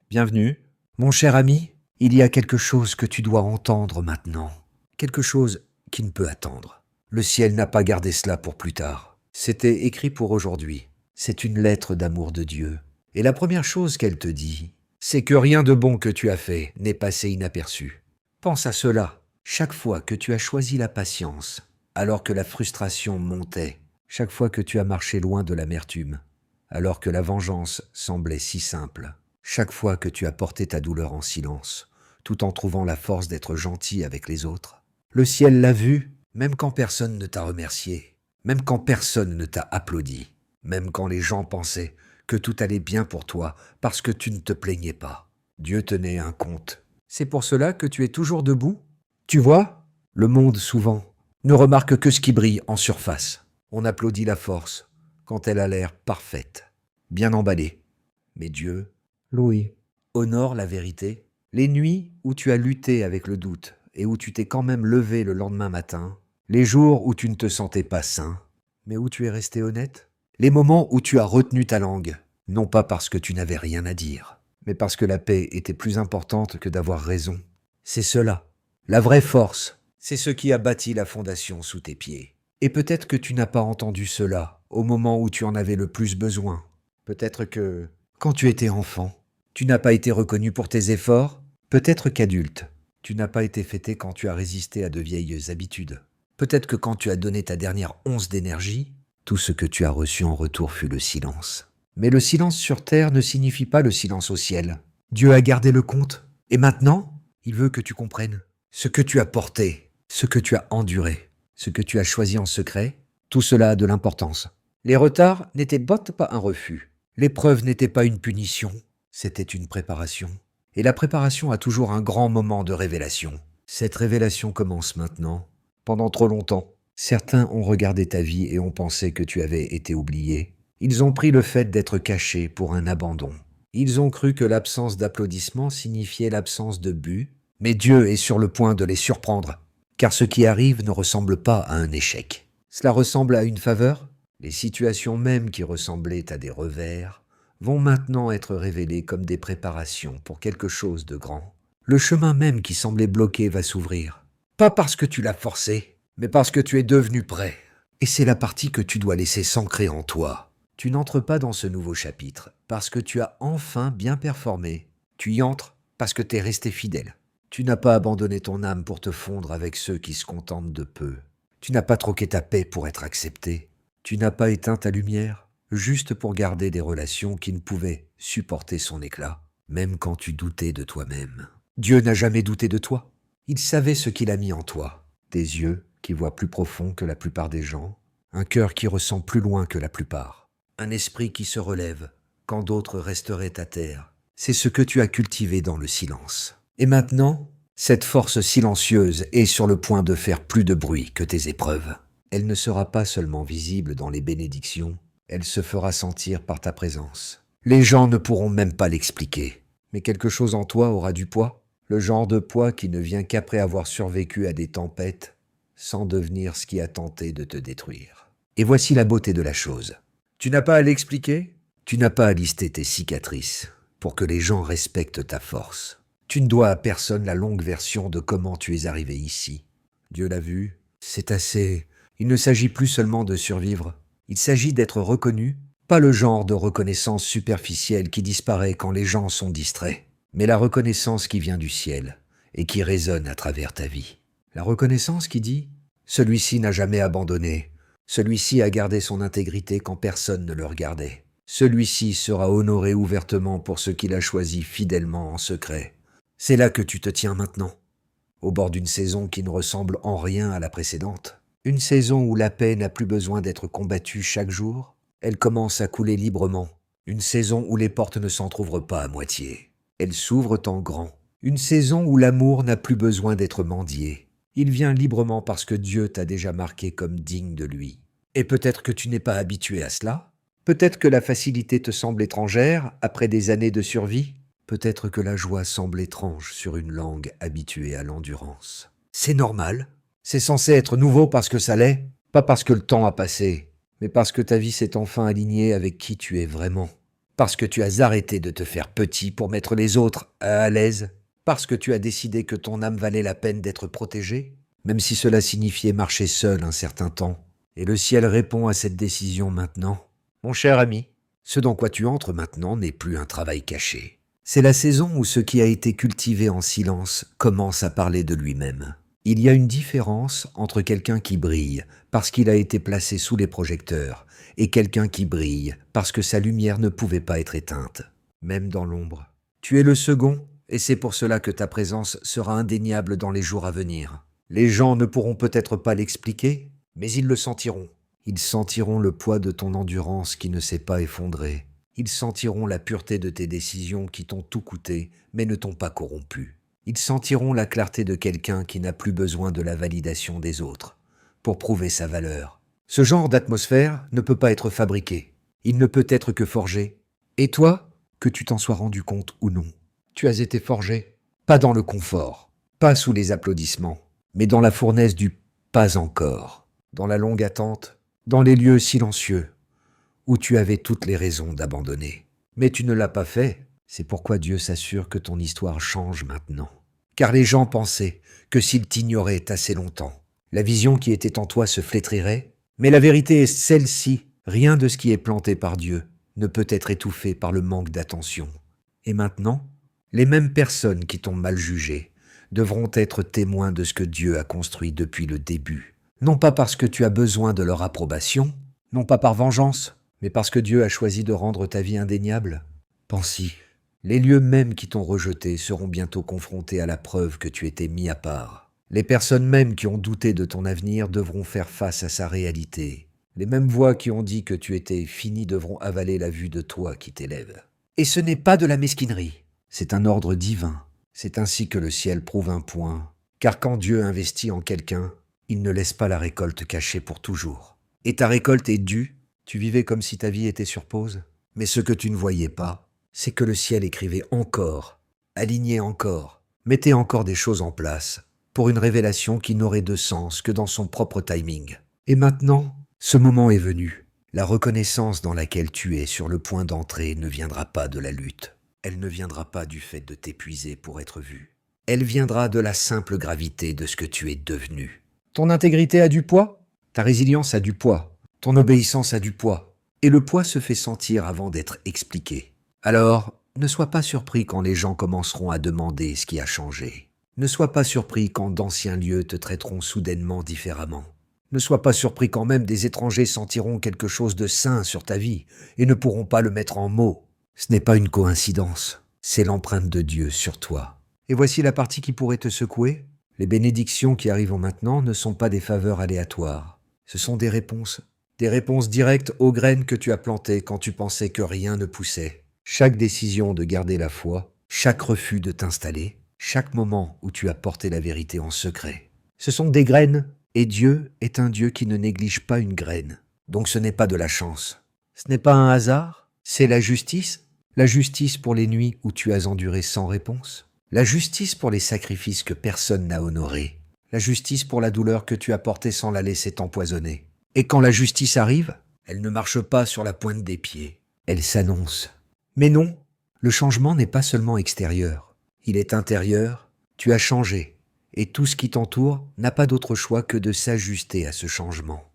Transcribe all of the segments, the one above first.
Bienvenue. Mon cher ami, il y a quelque chose que tu dois entendre maintenant. Quelque chose qui ne peut attendre. Le ciel n'a pas gardé cela pour plus tard. C'était écrit pour aujourd'hui. C'est une lettre d'amour de Dieu. Et la première chose qu'elle te dit, c'est que rien de bon que tu as fait n'est passé inaperçu. Pense à cela. Chaque fois que tu as choisi la patience, alors que la frustration montait, chaque fois que tu as marché loin de l'amertume, alors que la vengeance semblait si simple, chaque fois que tu as porté ta douleur en silence, tout en trouvant la force d'être gentil avec les autres, le ciel l'a vu, même quand personne ne t'a remercié, même quand personne ne t'a applaudi, même quand les gens pensaient que tout allait bien pour toi parce que tu ne te plaignais pas. Dieu tenait un compte. C'est pour cela que tu es toujours debout? Tu vois, le monde souvent ne remarque que ce qui brille en surface. On applaudit la force quand elle a l'air parfaite, bien emballée. Mais Dieu, Louis, honore la vérité. Les nuits où tu as lutté avec le doute et où tu t'es quand même levé le lendemain matin, les jours où tu ne te sentais pas sain, mais où tu es resté honnête, les moments où tu as retenu ta langue, non pas parce que tu n'avais rien à dire, mais parce que la paix était plus importante que d'avoir raison. C'est cela, la vraie force, c'est ce qui a bâti la fondation sous tes pieds. Et peut-être que tu n'as pas entendu cela au moment où tu en avais le plus besoin. Peut-être que, quand tu étais enfant, tu n'as pas été reconnu pour tes efforts. Peut-être qu'adulte, tu n'as pas été fêté quand tu as résisté à de vieilles habitudes. Peut-être que quand tu as donné ta dernière once d'énergie, tout ce que tu as reçu en retour fut le silence. Mais le silence sur terre ne signifie pas le silence au ciel. Dieu a gardé le compte. Et maintenant, il veut que tu comprennes ce que tu as porté, ce que tu as enduré, ce que tu as choisi en secret. Tout cela a de l'importance. Les retards n'étaient pas un refus. L'épreuve n'était pas une punition, c'était une préparation. Et la préparation a toujours un grand moment de révélation. Cette révélation commence maintenant. Pendant trop longtemps, certains ont regardé ta vie et ont pensé que tu avais été oublié. Ils ont pris le fait d'être caché pour un abandon. Ils ont cru que l'absence d'applaudissements signifiait l'absence de but, mais Dieu est sur le point de les surprendre, car ce qui arrive ne ressemble pas à un échec. Cela ressemble à une faveur. Les situations mêmes qui ressemblaient à des revers vont maintenant être révélées comme des préparations pour quelque chose de grand. Le chemin même qui semblait bloqué va s'ouvrir. Pas parce que tu l'as forcé, mais parce que tu es devenu prêt. Et c'est la partie que tu dois laisser s'ancrer en toi. Tu n'entres pas dans ce nouveau chapitre parce que tu as enfin bien performé. Tu y entres parce que tu es resté fidèle. Tu n'as pas abandonné ton âme pour te fondre avec ceux qui se contentent de peu. Tu n'as pas troqué ta paix pour être accepté. Tu n'as pas éteint ta lumière juste pour garder des relations qui ne pouvaient supporter son éclat, même quand tu doutais de toi-même. Dieu n'a jamais douté de toi. Il savait ce qu'il a mis en toi. Des yeux qui voient plus profond que la plupart des gens, un cœur qui ressent plus loin que la plupart, un esprit qui se relève quand d'autres resteraient à terre. C'est ce que tu as cultivé dans le silence. Et maintenant, cette force silencieuse est sur le point de faire plus de bruit que tes épreuves. Elle ne sera pas seulement visible dans les bénédictions, elle se fera sentir par ta présence. Les gens ne pourront même pas l'expliquer, mais quelque chose en toi aura du poids, le genre de poids qui ne vient qu'après avoir survécu à des tempêtes, sans devenir ce qui a tenté de te détruire. Et voici la beauté de la chose. Tu n'as pas à l'expliquer, tu n'as pas à lister tes cicatrices, pour que les gens respectent ta force. Tu ne dois à personne la longue version de comment tu es arrivé ici. Dieu l'a vu, c'est assez. Il ne s'agit plus seulement de survivre, il s'agit d'être reconnu, pas le genre de reconnaissance superficielle qui disparaît quand les gens sont distraits, mais la reconnaissance qui vient du ciel et qui résonne à travers ta vie. La reconnaissance qui dit « Celui-ci n'a jamais abandonné, celui-ci a gardé son intégrité quand personne ne le regardait. Celui-ci sera honoré ouvertement pour ce qu'il a choisi fidèlement en secret. » C'est là que tu te tiens maintenant, au bord d'une saison qui ne ressemble en rien à la précédente. Une saison où la paix n'a plus besoin d'être combattue chaque jour, elle commence à couler librement. Une saison où les portes ne s'entr'ouvrent pas à moitié. Elles s'ouvrent en grand. Une saison où l'amour n'a plus besoin d'être mendié. Il vient librement parce que Dieu t'a déjà marqué comme digne de lui. Et peut-être que tu n'es pas habitué à cela. Peut-être que la facilité te semble étrangère après des années de survie. Peut-être que la joie semble étrange sur une langue habituée à l'endurance. C'est normal. C'est censé être nouveau parce que ça l'est, pas parce que le temps a passé, mais parce que ta vie s'est enfin alignée avec qui tu es vraiment. Parce que tu as arrêté de te faire petit pour mettre les autres à l'aise? Parce que tu as décidé que ton âme valait la peine d'être protégée? Même si cela signifiait marcher seul un certain temps. Et le ciel répond à cette décision maintenant. Mon cher ami, ce dans quoi tu entres maintenant n'est plus un travail caché. C'est la saison où ce qui a été cultivé en silence commence à parler de lui-même. Il y a une différence entre quelqu'un qui brille parce qu'il a été placé sous les projecteurs et quelqu'un qui brille parce que sa lumière ne pouvait pas être éteinte, même dans l'ombre. Tu es le second, et c'est pour cela que ta présence sera indéniable dans les jours à venir. Les gens ne pourront peut-être pas l'expliquer, mais ils le sentiront. Ils sentiront le poids de ton endurance qui ne s'est pas effondrée. Ils sentiront la pureté de tes décisions qui t'ont tout coûté, mais ne t'ont pas corrompu. Ils sentiront la clarté de quelqu'un qui n'a plus besoin de la validation des autres pour prouver sa valeur. Ce genre d'atmosphère ne peut pas être fabriqué. Il ne peut être que forgé. Et toi, que tu t'en sois rendu compte ou non, tu as été forgé. Pas dans le confort, pas sous les applaudissements, mais dans la fournaise du pas encore, dans la longue attente, dans les lieux silencieux, où tu avais toutes les raisons d'abandonner. Mais tu ne l'as pas fait. C'est pourquoi Dieu s'assure que ton histoire change maintenant. Car les gens pensaient que s'ils t'ignoraient assez longtemps, la vision qui était en toi se flétrirait, mais la vérité est celle-ci. Rien de ce qui est planté par Dieu ne peut être étouffé par le manque d'attention. Et maintenant, les mêmes personnes qui t'ont mal jugé devront être témoins de ce que Dieu a construit depuis le début. Non pas parce que tu as besoin de leur approbation, non pas par vengeance, mais parce que Dieu a choisi de rendre ta vie indéniable. Pense-y. Les lieux mêmes qui t'ont rejeté seront bientôt confrontés à la preuve que tu étais mis à part. Les personnes mêmes qui ont douté de ton avenir devront faire face à sa réalité. Les mêmes voix qui ont dit que tu étais fini devront avaler la vue de toi qui t'élève. Et ce n'est pas de la mesquinerie, c'est un ordre divin. C'est ainsi que le ciel prouve un point. Car quand Dieu investit en quelqu'un, il ne laisse pas la récolte cachée pour toujours. Et ta récolte est due, tu vivais comme si ta vie était sur pause. Mais ce que tu ne voyais pas, c'est que le ciel écrivait encore, alignait encore, mettait encore des choses en place, pour une révélation qui n'aurait de sens que dans son propre timing. Et maintenant, ce moment est venu. La reconnaissance dans laquelle tu es sur le point d'entrer ne viendra pas de la lutte. Elle ne viendra pas du fait de t'épuiser pour être vu. Elle viendra de la simple gravité de ce que tu es devenu. Ton intégrité a du poids, ta résilience a du poids, ton obéissance a du poids, et le poids se fait sentir avant d'être expliqué. Alors, ne sois pas surpris quand les gens commenceront à demander ce qui a changé. Ne sois pas surpris quand d'anciens lieux te traiteront soudainement différemment. Ne sois pas surpris quand même des étrangers sentiront quelque chose de sain sur ta vie et ne pourront pas le mettre en mots. Ce n'est pas une coïncidence, c'est l'empreinte de Dieu sur toi. Et voici la partie qui pourrait te secouer. Les bénédictions qui arrivent maintenant ne sont pas des faveurs aléatoires. Ce sont des réponses directes aux graines que tu as plantées quand tu pensais que rien ne poussait. Chaque décision de garder la foi, chaque refus de t'installer, chaque moment où tu as porté la vérité en secret. Ce sont des graines, et Dieu est un Dieu qui ne néglige pas une graine. Donc ce n'est pas de la chance. Ce n'est pas un hasard, c'est la justice. La justice pour les nuits où tu as enduré sans réponse. La justice pour les sacrifices que personne n'a honorés. La justice pour la douleur que tu as portée sans la laisser t'empoisonner. Et quand la justice arrive, elle ne marche pas sur la pointe des pieds. Elle s'annonce. Mais non, le changement n'est pas seulement extérieur. Il est intérieur, tu as changé. Et tout ce qui t'entoure n'a pas d'autre choix que de s'ajuster à ce changement.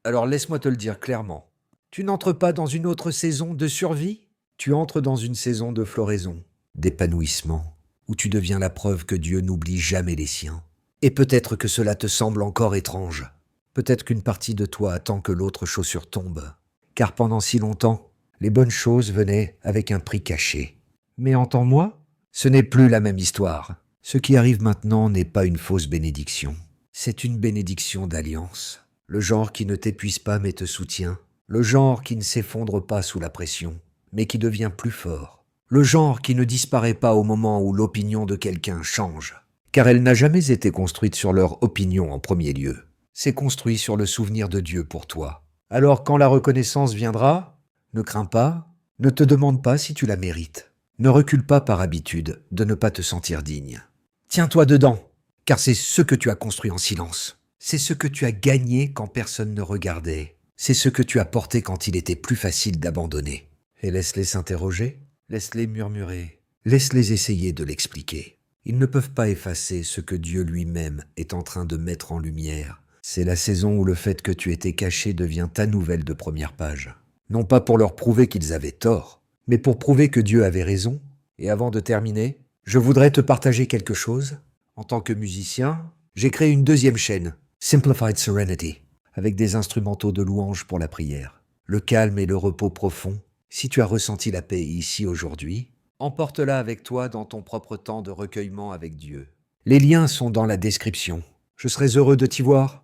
Alors laisse-moi te le dire clairement. Tu n'entres pas dans une autre saison de survie? Tu entres dans une saison de floraison, d'épanouissement, où tu deviens la preuve que Dieu n'oublie jamais les siens. Et peut-être que cela te semble encore étrange. Peut-être qu'une partie de toi attend que l'autre chaussure tombe. Car pendant si longtemps, les bonnes choses venaient avec un prix caché. Mais entends-moi, ce n'est plus la même histoire. Ce qui arrive maintenant n'est pas une fausse bénédiction. C'est une bénédiction d'alliance. Le genre qui ne t'épuise pas mais te soutient. Le genre qui ne s'effondre pas sous la pression, mais qui devient plus fort. Le genre qui ne disparaît pas au moment où l'opinion de quelqu'un change. Car elle n'a jamais été construite sur leur opinion en premier lieu. C'est construit sur le souvenir de Dieu pour toi. Alors quand la reconnaissance viendra, ne crains pas, ne te demande pas si tu la mérites. Ne recule pas par habitude de ne pas te sentir digne. Tiens-toi dedans, car c'est ce que tu as construit en silence. C'est ce que tu as gagné quand personne ne regardait. C'est ce que tu as porté quand il était plus facile d'abandonner. Et laisse-les s'interroger, laisse-les murmurer, laisse-les essayer de l'expliquer. Ils ne peuvent pas effacer ce que Dieu lui-même est en train de mettre en lumière. C'est la saison où le fait que tu étais caché devient ta nouvelle de première page. Non pas pour leur prouver qu'ils avaient tort, mais pour prouver que Dieu avait raison. Et avant de terminer, je voudrais te partager quelque chose. En tant que musicien, j'ai créé une deuxième chaîne, Simplified Serenity, avec des instrumentaux de louange pour la prière. Le calme et le repos profond. Si tu as ressenti la paix ici aujourd'hui, emporte-la avec toi dans ton propre temps de recueillement avec Dieu. Les liens sont dans la description. Je serais heureux de t'y voir.